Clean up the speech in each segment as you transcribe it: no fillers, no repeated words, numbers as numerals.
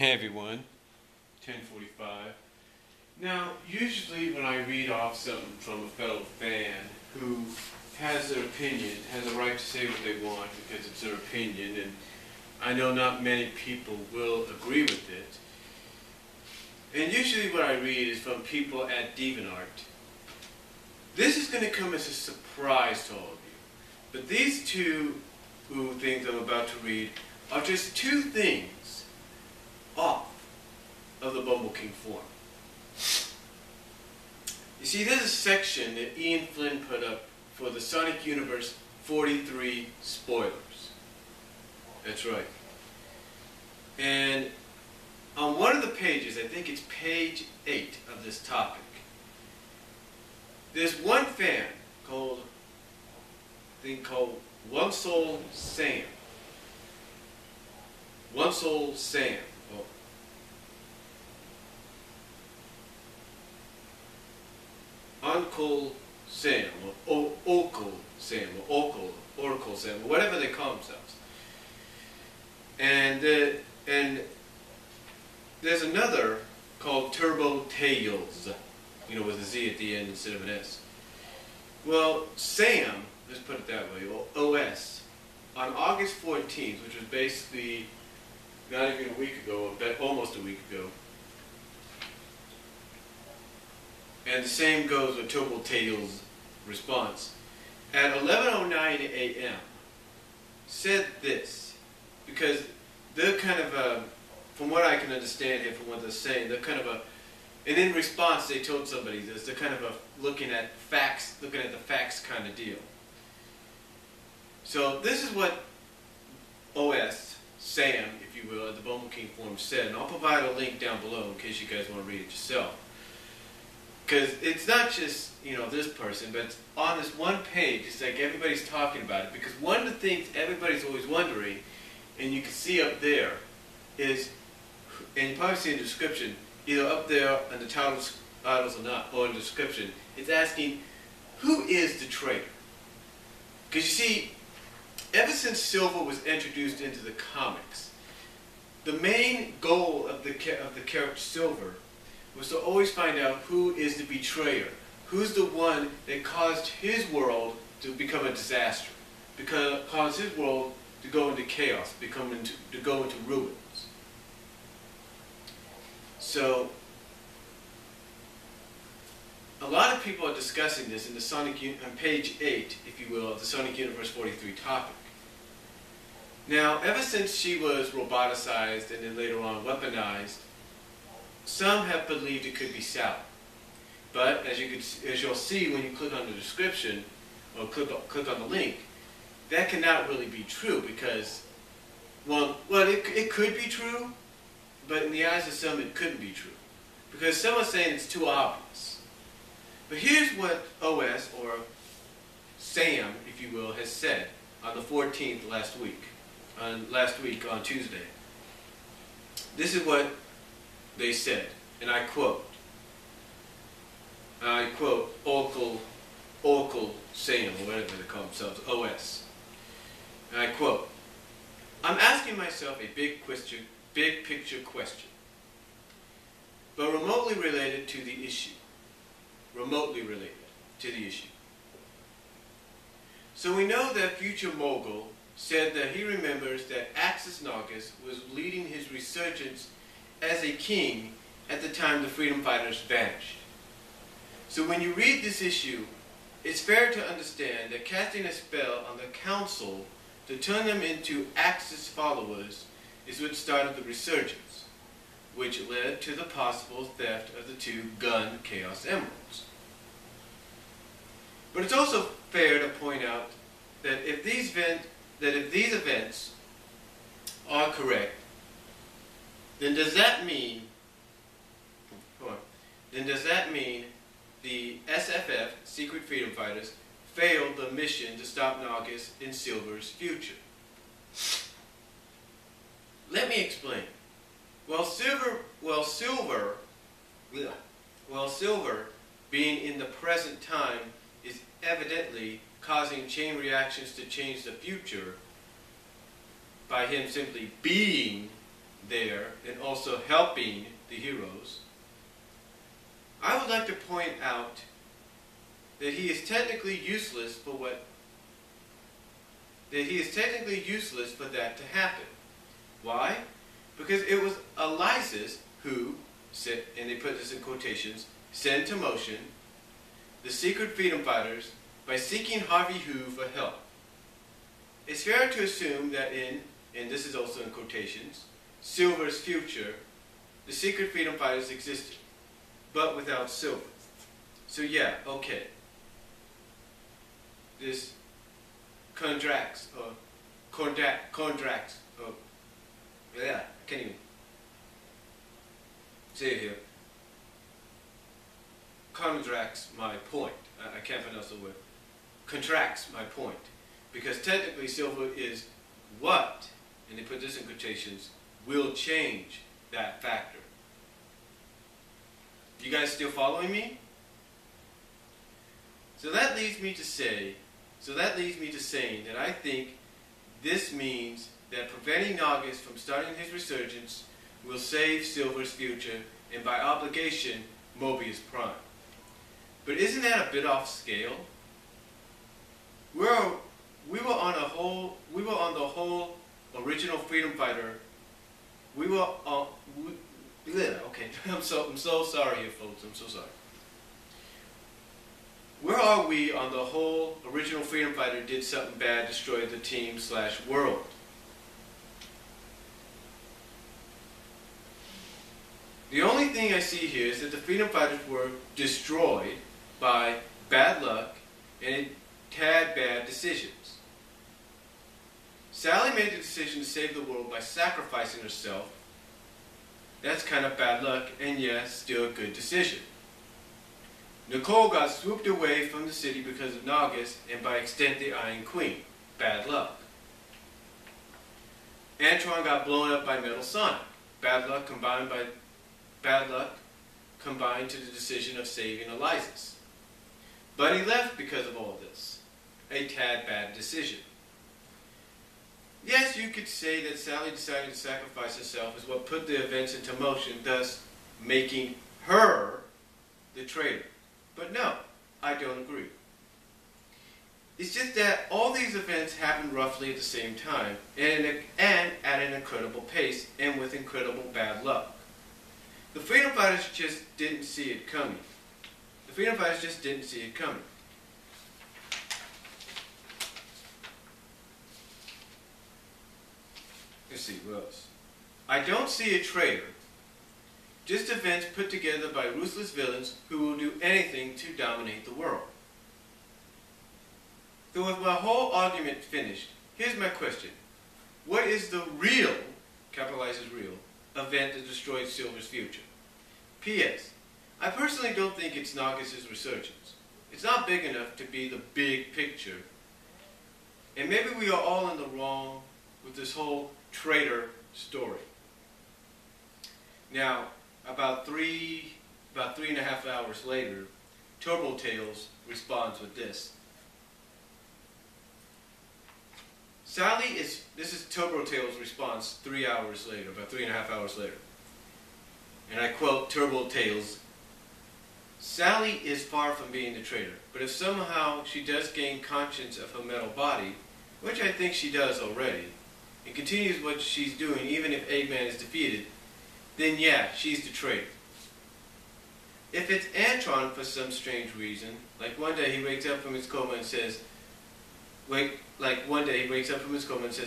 Hey everyone, 10:45. Now, usually when I read off something from a fellow fan who has their opinion, has a right to say what they want because it's their opinion, and I know not many people will agree with it. And usually what I read is from people at DeviantArt. This is going to come as a surprise to all of you. But these two things I'm about to read are just two things off of the Bumble King forum. You see, there's a section that Ian Flynn put up for the Sonic Universe 43 spoilers. That's right. And on one of the pages, I think it's page 8 of this topic, there's one fan called One Soul Sam. One Soul Sam. Uncle Sam, or Oracle Sam, or Oracle Sam, or whatever they call themselves. And there's another called Turbo Tails, with a Z at the end instead of an S. Well, Sam, let's put it that way, or OS, on August 14th, which was basically not even a week ago, but almost a week ago, and the same goes with Turbo Tails' response, at 11:09 a.m. said this, because they're kind of from what I can understand here from what they're saying, they're kind of and in response they told somebody this, they're kind of looking at the facts kind of deal. So this is what OS, Sam, if you will, at the Bumble King forum said, and I'll provide a link down below in case you guys want to read it yourself. Because it's not just, this person, but on this one page, it's like everybody's talking about it. Because one of the things everybody's always wondering, and you can see up there, is, and you probably see in the description, either up there in the titles or not, or in the description, it's asking, who is the traitor? Because you see, ever since Silver was introduced into the comics, the main goal of the character Silver was to always find out who is the betrayer, who's the one that caused his world to become a disaster, caused his world to go into chaos, to go into ruins. So, a lot of people are discussing this in the on page 8, if you will, of the Sonic Universe 43 topic. Now, ever since she was roboticized and then later on weaponized, some have believed it could be Sally. But as you'll see when you click on the description, or click on the link, that cannot really be true because, it could be true, but in the eyes of some it couldn't be true. Because some are saying it's too obvious. But here's what OS, or Sam, if you will, has said on the 14th last week on Tuesday. This is what they said, and I quote, Oracle Sam, or whatever they call themselves, OS. And I quote, I'm asking myself a big picture question, but remotely related to the issue. So we know that Future Mogul said that he remembers that Axis Naugus was leading his resurgence as a king at the time the freedom fighters vanished. So when you read this issue, it's fair to understand that casting a spell on the council to turn them into Axis followers is what started the resurgence, which led to the possible theft of the 2 gun Chaos Emeralds. But it's also fair to point out that if these events are correct, then does that mean the SFF, Secret Freedom Fighters, failed the mission to stop Naugus in Silver's future? Let me explain. While Silver being in the present time is evidently causing chain reactions to change the future by him simply being there and also helping the heroes, I would like to point out that he is technically useless for that to happen. Why? Because it was Elizus who set, and they put this in quotations, set into motion the secret freedom fighters by seeking Harvey Hu for help. It's fair to assume that and this is also in quotations, Silver's future, the secret freedom fighters existed, but without Silver. So yeah, okay. This Kondrax, yeah, I can't even say it here. Contracts my point. I can't pronounce the word. Contracts my point. Because technically Silver is what, and they put this in quotations, will change that factor. You guys still following me? So that leads me to saying that I think this means that preventing Nagas from starting his resurgence will save Silver's future, and by obligation, Mobius Prime. But isn't that a bit off scale? We were on the whole original freedom fighter. Okay, I'm so sorry here, folks. I'm so sorry. Where are we on the whole original freedom fighter did something bad, destroyed the team/world? The only thing I see here is that the freedom fighters were destroyed by bad luck and had bad decisions. Sally made the decision to save the world by sacrificing herself. That's kind of bad luck, and yes, still a good decision. Nicole got swooped away from the city because of Nagas, and by extent the Iron Queen. Bad luck. Antron got blown up by Metal Sonic. Bad luck combined to the decision of saving Elizus. But he left because of all this. A tad bad decision. Yes, you could say that Sally deciding to sacrifice herself is what put the events into motion, thus making her the traitor. But no, I don't agree. It's just that all these events happened roughly at the same time, and at an incredible pace, and with incredible bad luck. The freedom fighters just didn't see it coming. Let's see, what else? I don't see a traitor. Just events put together by ruthless villains who will do anything to dominate the world. So with my whole argument finished, here's my question. What is the real, capitalizes real, event that destroyed Silver's future? P.S. I personally don't think it's Nagas' resurgence. It's not big enough to be the big picture. And maybe we are all in the wrong with this whole traitor story. Now, about 3.5 hours later, Turbo Tails responds with this. This is Turbo Tails' response 3 hours later, about 3.5 hours later. And I quote Turbo Tails, Sally is far from being the traitor, but if somehow she does gain conscience of her metal body, which I think she does already, and continues what she's doing even if Eggman is defeated, then yeah, she's the traitor. If it's Antron for some strange reason, like one day he wakes up from his coma and says,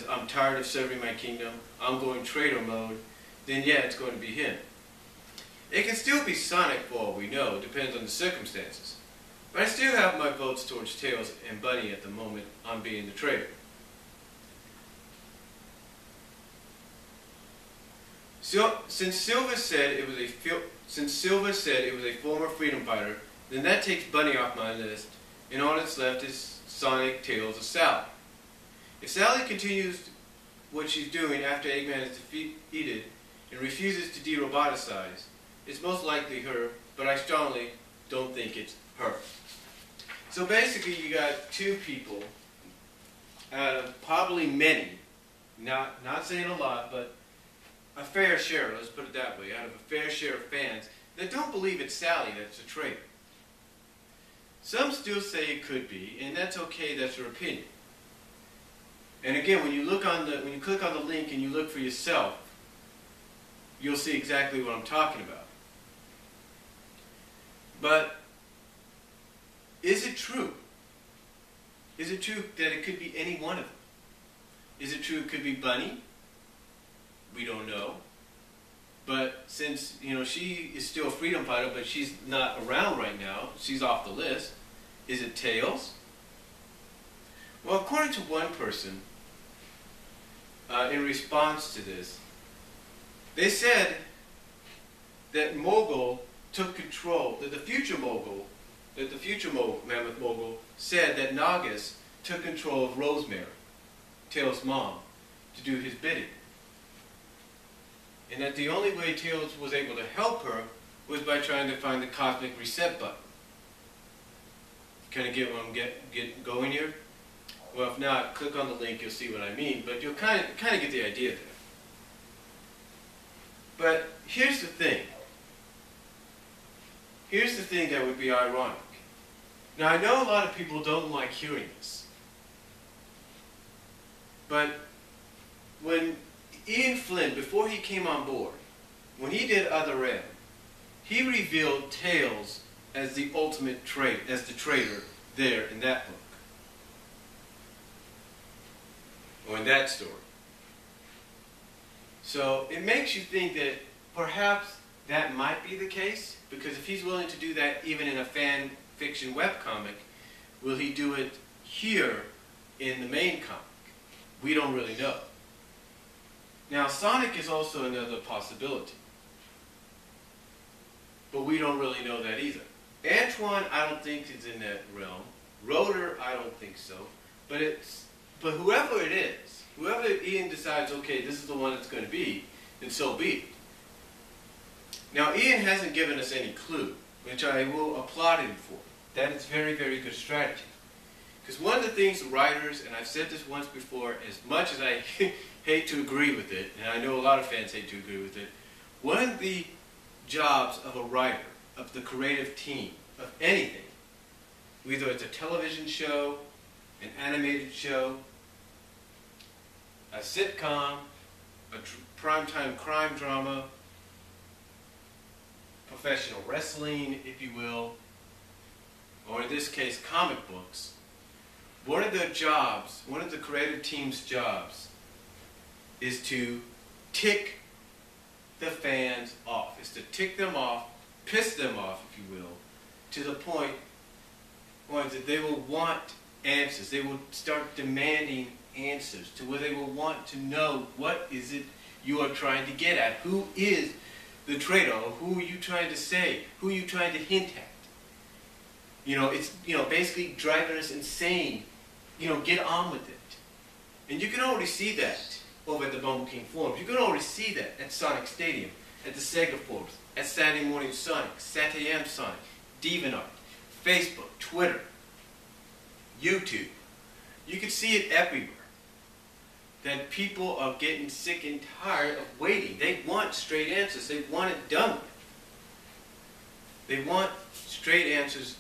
I'm tired of serving my kingdom, I'm going traitor mode, then yeah, it's going to be him. It can still be Sonic for all we know, it depends on the circumstances. But I still have my votes towards Tails and Bunny at the moment on being the traitor. So, since Silver said it was a former freedom fighter, then that takes Bunny off my list, and all that's left is Sonic, Tails, or Sally. If Sally continues what she's doing after Eggman is defeated and refuses to de-roboticize, it's most likely her, but I strongly don't think it's her. So basically you got two people out of probably many, not saying a lot, but a fair share, let's put it that way, out of a fair share of fans that don't believe it's Sally that's a traitor. Some still say it could be, and that's okay, that's your opinion. And again, when you click on the link and you look for yourself, you'll see exactly what I'm talking about. But is it true? Is it true that it could be any one of them? Is it true it could be Bunny? We don't know. But since, she is still a freedom fighter, but she's not around right now, she's off the list. Is it Tails? Well, according to one person, in response to this, they said that Mogul took control, that the future Mammoth Mogul said that Nagas took control of Rosemary, Tails' mom, to do his bidding. And that the only way Tails was able to help her was by trying to find the cosmic reset button. Kind of get what I'm getting going here? Well, if not, click on the link, you'll see what I mean, but you'll kind of get the idea there. But here's the thing. Here's the thing that would be ironic. Now, I know a lot of people don't like hearing this. But when Ian Flynn, before he came on board, when he did Other M, he revealed Tails as the ultimate traitor, as the traitor there in that book. Or in that story. So it makes you think that perhaps that might be the case, because if he's willing to do that even in a fan fiction webcomic, will he do it here in the main comic? We don't really know. Now, Sonic is also another possibility. But we don't really know that either. Antoine, I don't think is in that realm. Rotor, I don't think so. But whoever it is, whoever Ian decides, okay, this is the one it's going to be, then so be it. Now, Ian hasn't given us any clue, which I will applaud him for. That is very, very good strategy. Because one of the things the writers, and I've said this once before, as much as I hate to agree with it, and I know a lot of fans hate to agree with it, one of the jobs of a writer, of the creative team, of anything, whether it's a television show, an animated show, a sitcom, a primetime crime drama, professional wrestling, if you will, or in this case, comic books, one of their jobs, one of the creative team's jobs, is to tick the fans off, is to tick them off, piss them off, if you will, to the point that they will want answers. They will start demanding answers to where they will want to know what is it you are trying to get at. Who is the traitor? Or who are you trying to say? Who are you trying to hint at? It's basically driving us insane. Get on with it. And you can already see that over at the Bumble King forums. You can already see that at Sonic Stadium, at the Sega forums, at Saturday Morning Sonic, Saturday AM Sonic, DeviantArt, Facebook, Twitter, YouTube. You can see it everywhere. That people are getting sick and tired of waiting. They want straight answers. They want it done with. They want straight answers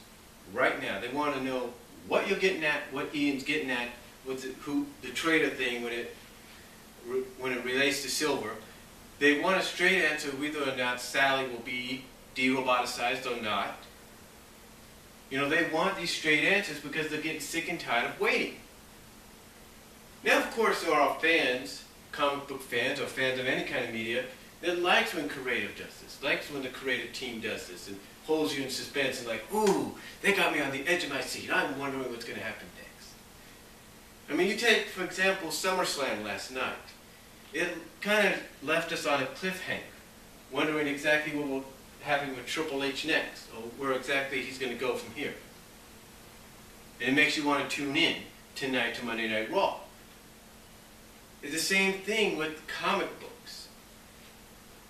right now. They want to know what you're getting at, what Ian's getting at, with the traitor thing when it relates to Silver. They want a straight answer whether or not Sally will be de-roboticized or not. They want these straight answers because they're getting sick and tired of waiting. Now, of course, there are fans, comic book fans, or fans of any kind of media, that likes when creative does this, likes when the creative team does this, and holds you in suspense and like, ooh, they got me on the edge of my seat. I'm wondering what's going to happen next. I mean, you take, for example, SummerSlam last night. It kind of left us on a cliffhanger, wondering exactly what will happen with Triple H next, or where exactly he's going to go from here. And it makes you want to tune in tonight to Monday Night Raw. It's the same thing with comic books.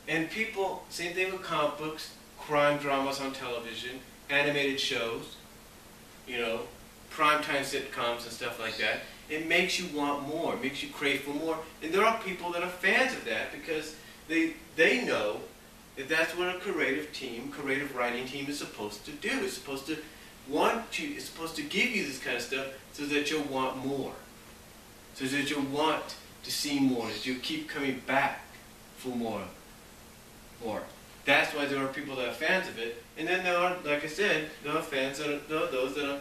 And people, same thing with comic books, crime dramas on television, animated shows, primetime sitcoms and stuff like that. It makes you want more. It makes you crave for more. And there are people that are fans of that because They know that that's what a creative writing team is supposed to do. It's supposed to it's supposed to give you this kind of stuff so that you'll want more. So that you'll want to see more, that you'll keep coming back for more. That's why there are people that are fans of it, and then there are, like I said, there are those that are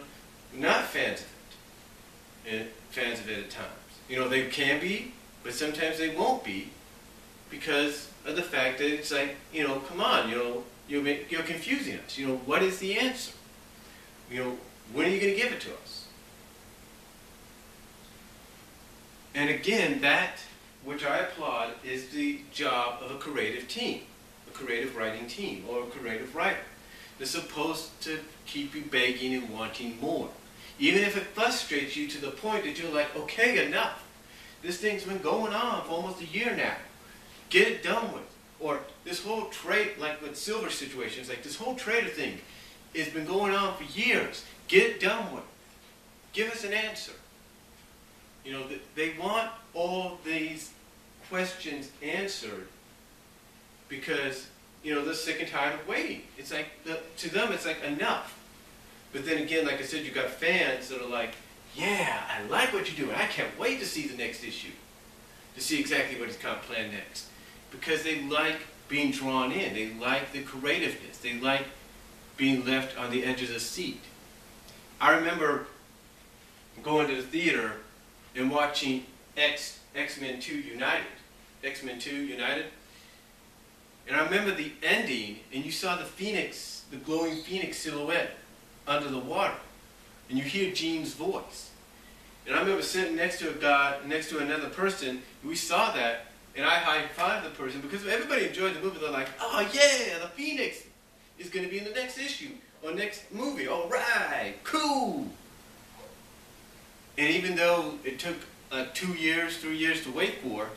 not fans of it, and fans of it at times. You know, they can be, but sometimes they won't be, because of the fact that it's like, you know, come on, you know, you're confusing us. You know, what is the answer? You know, when are you going to give it to us? And again, that, which I applaud, is the job of a creative team, a creative writing team, or a creative writer. They're supposed to keep you begging and wanting more. Even if it frustrates you to the point that you're like, okay, enough. This thing's been going on for almost a year now. Get it done with. Or this whole trade, like with Silver situations, like this whole traitor thing has been going on for years. Get it done with. Give us an answer. You know, they want all these questions answered because, you know, they're sick and tired of waiting. It's like, to them, it's like enough. But then again, like I said, you've got fans that are like, yeah, I like what you're doing. I can't wait to see the next issue, to see exactly what he's got planned next. Because they like being drawn in. They like the creativeness. They like being left on the edge of the seat. I remember going to the theater and watching X-Men 2 United. X-Men 2 United. And I remember the ending, and you saw the Phoenix, the glowing Phoenix silhouette under the water. And you hear Jean's voice. And I remember sitting next to a guy, next to another person, and we saw that, and I high-fived the person, because everybody enjoyed the movie. They're like, oh yeah, the Phoenix is going to be in the next issue, or next movie. All right, cool. And even though it took 2 years, 3 years to wait for,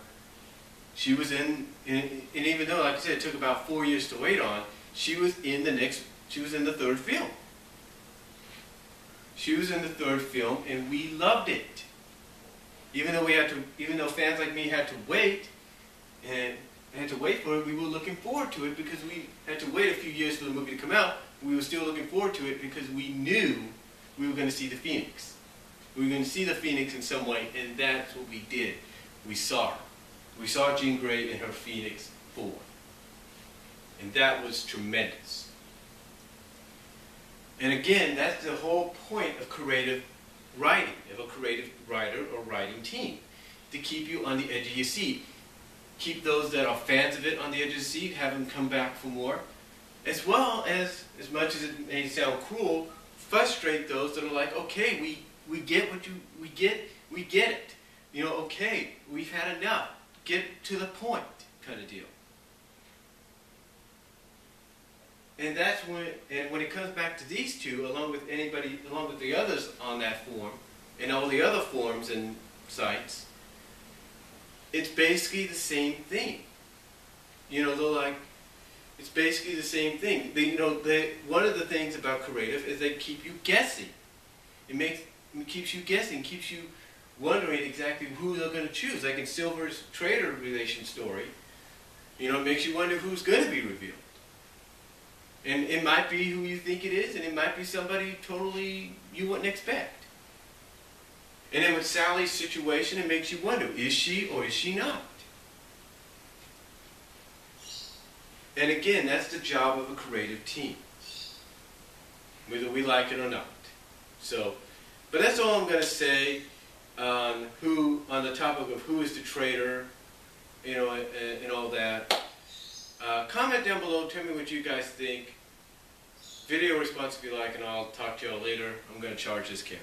she was in, and even though, like I said, it took about 4 years to wait on, she was in the third film. She was in the third film, and we loved it. Even though fans like me had to wait, and had to wait for it, we were looking forward to it because we had to wait a few years for the movie to come out. We were still looking forward to it because we knew we were going to see the Phoenix. We were going to see the Phoenix in some way, and that's what we did. We saw her. We saw Jean Grey in her Phoenix form. And that was tremendous. And again, that's the whole point of creative writing, of a creative writer or writing team, to keep you on the edge of your seat. Keep those that are fans of it on the edge of the seat, have them come back for more, as well as much as it may sound cruel, frustrate those that are like, okay, we get we get it. You know, okay, we've had enough. Get to the point, kind of deal. And that's when it comes back to these two, along with the others on that forum, and all the other forums and sites, it's basically the same thing. You know, they're like, it's basically the same thing. One of the things about creative is they keep you guessing. It keeps you guessing, keeps you wondering exactly who they're going to choose. Like in Silver's traitor relation story, you know, it makes you wonder who's going to be revealed. And it might be who you think it is, and it might be somebody totally you wouldn't expect. And then with Sally's situation, it makes you wonder, is she or is she not? And again, that's the job of a creative team, whether we like it or not. So, but that's all I'm going to say on the topic of who is the traitor, you know, and all that. Comment down below, tell me what you guys think. Video response if you like, and I'll talk to y'all later. I'm going to charge this camera.